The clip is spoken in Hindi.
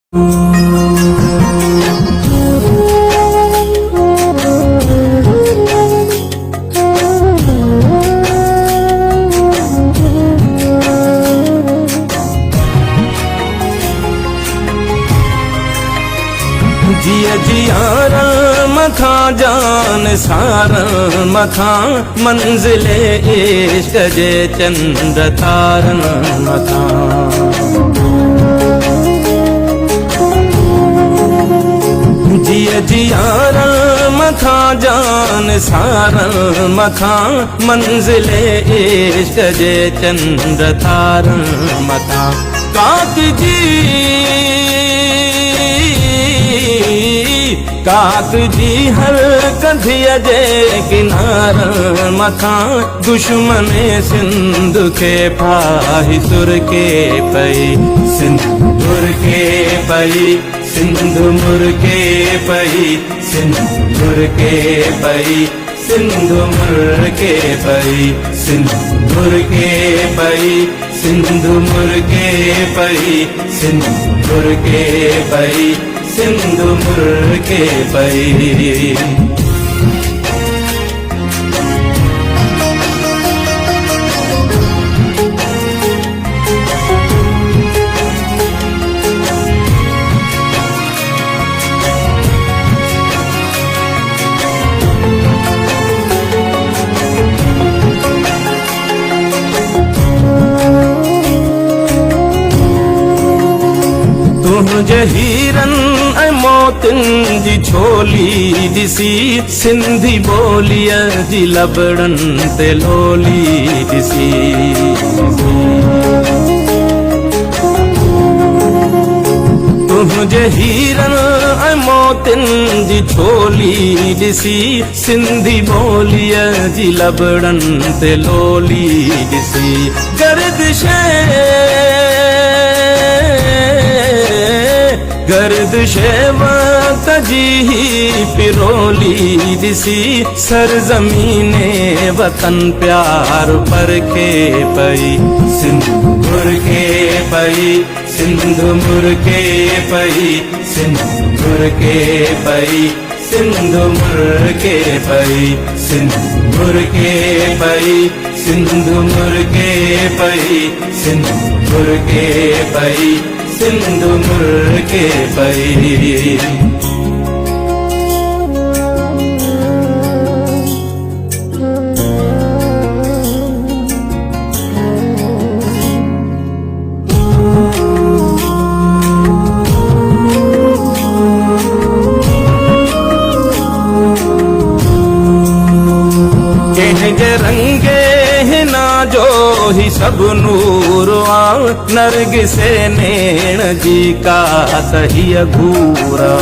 जिया जियारा मथा जान सारा मथा मंजिले इश्क जे चंद तारन मथा। जिया जियारा मथा जान सारा मथा मंजिले इश्क जे चंद तारन मथा। काक जी हर कधिया जे किनार मथा दुश्मन सिंध के फाही सुर के पई सिंधुर के पई सिंधुमुर के पई सिंधुर के पई सिंधुमुर के पई सिंधुर के पई सिंधुमुर के पई सिंधुर के पई सिंधुमुर के पई। तुझे हीरन मोतिन जी छोली दिसी सिंधी बोलिया जी लबड़न ते लोली दिसी। तुझे हीरन मोतिन जी छोली दिसी सिंधी बोलिया जी लबड़न ते लोली दिसी। गर्दिशे वक्त जी पिरोली दिसी सरजमीने वतन प्यार पर के पई सिंधुमुर के पई सिंधुमुर के पई सिंधुमुर के पई सिंधुमुर के पई सिंधुमुर के पई सिंधुमुर के पई सिंधुमुर के पई सिंधुमुर के पई। रंगे ना जो ही सब नूर नरग से नैण जी का तहिया घूरा।